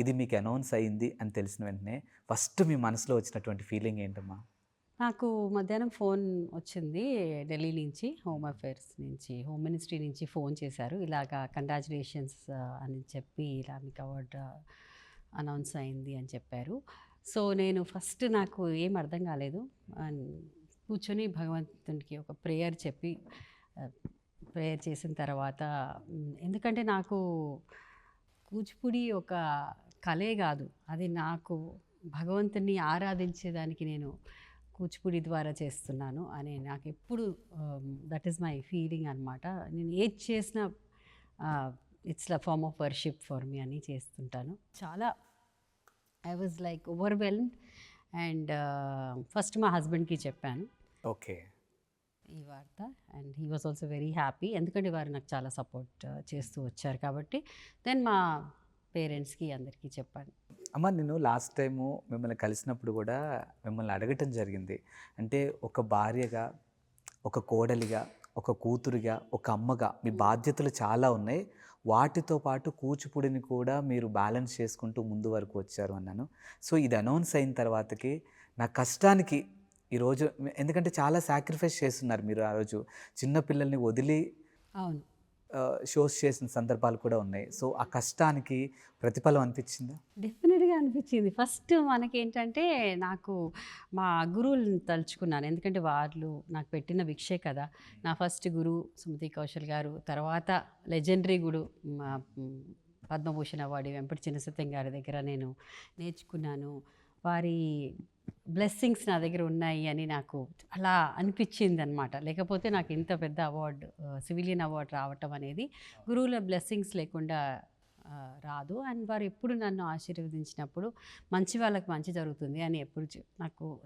ఇది మీకు అనౌన్స్ అయింది అని తెలిసిన వెంటనే ఫస్ట్ మీ మనసులో వచ్చినటువంటి ఫీలింగ్ ఏంటమ్మా? నాకు మధ్యాహ్నం ఫోన్ వచ్చింది ఢిల్లీ నుంచి, హోమ్ అఫైర్స్ నుంచి, హోమ్ మినిస్ట్రీ నుంచి ఫోన్ చేశారు. ఇలాగా కంగ్రాచ్యులేషన్స్ అని చెప్పి, ఇలా మీకు అవార్డ్ అనౌన్స్ అయింది అని చెప్పారు. సో, నేను ఫస్ట్ నాకు ఏం అర్థం కాలేదు. అండ్ కూర్చొని భగవంతునికి ఒక ప్రేయర్ చెప్పి, ప్రేయర్ చేసిన తర్వాత ఎందుకంటే నాకు కూచిపూడి ఒక కళే కాదు. అది నాకు భగవంతుని ఆరాధించేదానికి నేను కూచిపూడి ద్వారా చేస్తున్నాను అని నాకు ఎప్పుడు దట్ ఈస్ మై ఫీలింగ్ అనమాట. నేను ఏది చేసినా it's the form of worship for me అని చేస్తుంటాను. చాలా I was like overwhelmed. And first మా హస్బెండ్కి చెప్పాను ఓకే. ఈ వార్త. And he was also very happy, ఎందుకంటే వారు నాకు చాలా సపోర్ట్ చేస్తూ వచ్చారు కాబట్టి. దెన్ మా పేరెంట్స్కి అందరికీ చెప్పాను. అమ్మ, నేను లాస్ట్ టైము మిమ్మల్ని కలిసినప్పుడు కూడా మిమ్మల్ని అడగటం జరిగింది. అంటే ఒక భార్యగా, ఒక కోడలిగా, ఒక కూతురుగా, ఒక అమ్మగా మీ బాధ్యతలు చాలా ఉన్నాయి. వాటితో పాటు కూచిపూడిని కూడా మీరు బ్యాలెన్స్ చేసుకుంటూ ముందు వరకు వచ్చారు అన్నాను. సో ఇది అనౌన్స్ అయిన తర్వాతకి నా కష్టానికి ఈరోజు, ఎందుకంటే చాలా సాక్రిఫైస్ చేస్తున్నారు మీరు. ఆ రోజు చిన్న పిల్లల్ని వదిలి అవును, షోస్ చేసిన సందర్భాలు కూడా ఉన్నాయి. సో ఆ కష్టానికి ప్రతిఫలం అనిపించిందా? డెఫినెట్గా అనిపించింది. ఫస్ట్ మనకేంటంటే నాకు మా గురువులను తలుచుకున్నాను, ఎందుకంటే వాళ్ళు నాకు పెట్టిన భిక్షే కదా. నా ఫస్ట్ గురువు సుమతి కౌశల్ గారు, తర్వాత లెజెండరీ గురు మా పద్మభూషణ్ అవార్డు వెంపటి చిన్నసత్యం గారి దగ్గర నేను నేర్చుకున్నాను. వారి బ్లెస్సింగ్స్ నా దగ్గర ఉన్నాయి అని నాకు అలా అనిపించింది అనమాట. లేకపోతే నాకు ఇంత పెద్ద అవార్డు, సివిలియన్ అవార్డు రావటం అనేది గురువుల బ్లెస్సింగ్స్ లేకుండా రాదు. అండ్ వారు ఎప్పుడు నన్ను ఆశీర్వదించినప్పుడు మంచి వాళ్ళకి మంచి జరుగుతుంది అని ఎప్పుడు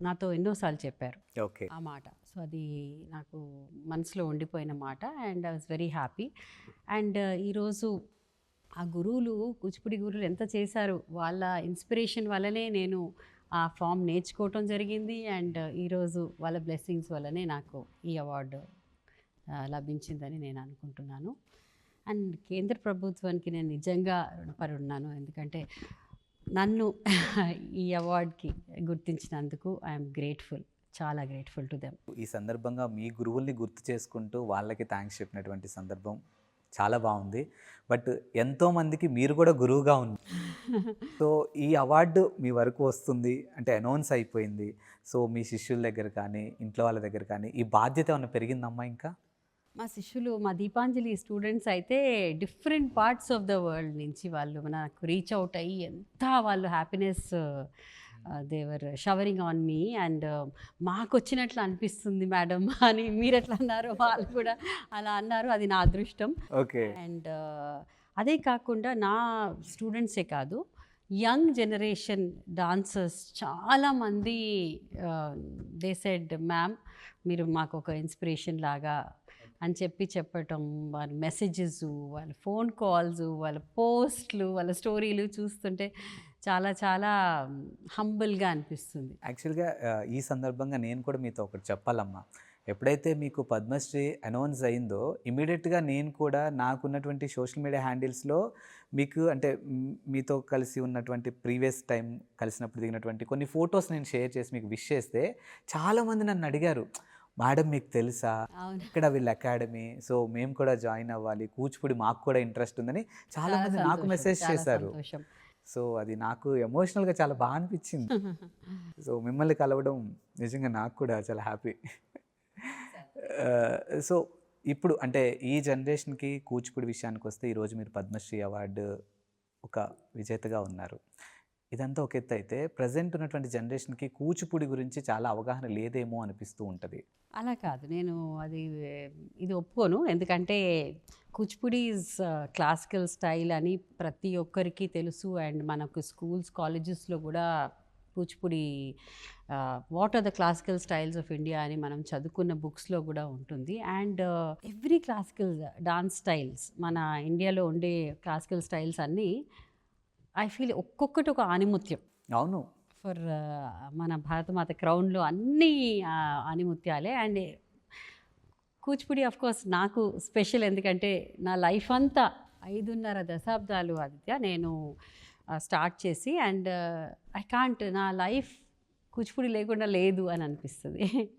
నాతో ఎన్నోసార్లు చెప్పారు ఓకే. ఆ మాట. సో అది నాకు మనసులో ఉండిపోయిన మాట. And I was very happy. And ఈరోజు ఆ గురువులు, కూచిపూడి గురువులు ఎంత చేశారు, వాళ్ళ ఇన్స్పిరేషన్ వల్లనే నేను ఆ ఫామ్ నేర్చుకోవటం జరిగింది. అండ్ ఈరోజు వాళ్ళ బ్లెస్సింగ్స్ వల్లనే నాకు ఈ అవార్డు లభించిందని నేను అనుకుంటున్నాను. అండ్ కేంద్ర ప్రభుత్వానికి నేను నిజంగా రుణపడి ఉన్నాను, ఎందుకంటే నన్ను ఈ అవార్డ్కి గుర్తించినందుకు ఐఎమ్ గ్రేట్ఫుల్, చాలా గ్రేట్ఫుల్ టు దెమ్. ఈ సందర్భంగా మీ గురువుల్ని గుర్తు చేసుకుంటూ వాళ్ళకి థ్యాంక్స్ చెప్పినటువంటి సందర్భం చాలా బాగుంది. బట్ ఎంతోమందికి మీరు కూడా గురువుగా ఉంది. సో ఈ అవార్డు మీ వరకు వస్తుంది అంటే అనౌన్స్ అయిపోయింది. సో మీ శిష్యుల దగ్గర కానీ, ఇంట్లో వాళ్ళ దగ్గర కానీ ఈ బాధ్యత ఏమైనా పెరిగిందమ్మా ఇంకా? మా శిష్యులు, మా దీపాంజలి స్టూడెంట్స్ అయితే different parts of the world నుంచి వాళ్ళు నాకు రీచ్ అవుట్ అయ్యి ఎంత వాళ్ళు happiness, they were showering on me. And మాకు వచ్చినట్లు అనిపిస్తుంది మేడం అని మీరు ఎట్లా అన్నారు, వాళ్ళు కూడా అలా అన్నారు. అది నా అదృష్టం. ఓకే. అండ్ అదే కాకుండా నా స్టూడెంట్సే కాదు, యంగ్ జనరేషన్ డాన్సర్స్ చాలామంది దే సెడ్ మ్యామ్ మీరు మాకు ఒక ఇన్స్పిరేషన్ లాగా అని చెప్పటం, వాళ్ళ మెసేజెస్, వాళ్ళ ఫోన్ కాల్స్, వాళ్ళ పోస్ట్లు, వాళ్ళ స్టోరీలు చూస్తుంటే చాలా చాలా హంబుల్గా అనిపిస్తుంది. యాక్చువల్గా ఈ సందర్భంగా నేను కూడా మీతో ఒకటి చెప్పాలమ్మా. ఎప్పుడైతే మీకు పద్మశ్రీ అనౌన్స్ అయిందో ఇమీడియట్గా నేను కూడా నాకున్నటువంటి సోషల్ మీడియా హ్యాండిల్స్లో మీకు అంటే మీతో కలిసి ఉన్నటువంటి ప్రీవియస్ టైం కలిసినప్పుడు దిగినటువంటి కొన్ని ఫొటోస్ నేను షేర్ చేసి మీకు విష్ చేస్తే చాలామంది నన్ను అడిగారు, మేడం మీకు తెలుసా అవును, ఇక్కడ వీళ్ళ అకాడమీ, సో మేము కూడా జాయిన్ అవ్వాలి, కూచిపూడి మాకు కూడా ఇంట్రెస్ట్ ఉందని చాలామంది నాకు సంతోషం, మెసేజ్ చాలా చేశారు. సంతోషం. సో అది నాకు ఎమోషనల్గా చాలా బాగా అనిపించింది. సో మిమ్మల్ని కలవడం నిజంగా నాకు కూడా చాలా హ్యాపీ. సో ఇప్పుడు అంటే ఈ జనరేషన్కి కూచిపూడి విషయానికి వస్తే ఈరోజు మీరు పద్మశ్రీ అవార్డు ఒక విజేతగా ఉన్నారు. ఇదంతా ఒక ఎత్తు అయితే ప్రజెంట్ ఉన్నటువంటి జనరేషన్కి కూచిపూడి గురించి చాలా అవగాహన లేదేమో అనిపిస్తూ ఉంటుంది. అలా కాదు, నేను ఇది ఒప్పుకోను. ఎందుకంటే కూచిపూడి ఈజ్ క్లాసికల్ స్టైల్ అని ప్రతి ఒక్కరికి తెలుసు. అండ్ మనకు స్కూల్స్, కాలేజెస్లో కూడా Kuchipudi what are the classical styles of India అని మనం చదువుకున్న బుక్స్లో కూడా ఉంటుంది. And every classical dance styles, మన ఇండియాలో ఉండే క్లాసికల్ స్టైల్స్ అన్నీ ఐ ఫీల్ ఒక్కొక్కటి ఒక ఆణిముత్యం అవును. ఫర్ మన భారతమాత క్రౌన్లో అన్నీ ఆణిముత్యాలే. అండ్ కూచిపూడి ఆఫ్ కోర్స్ నాకు స్పెషల్, ఎందుకంటే నా లైఫ్ అంతా 5.5 దశాబ్దాలు ఆదిత్య నేను స్టార్ట్ చేసి అండ్ ఐ కాంట్ నా లైఫ్ కూచిపూడి లేకుండా లేదు అని అనిపిస్తుంది.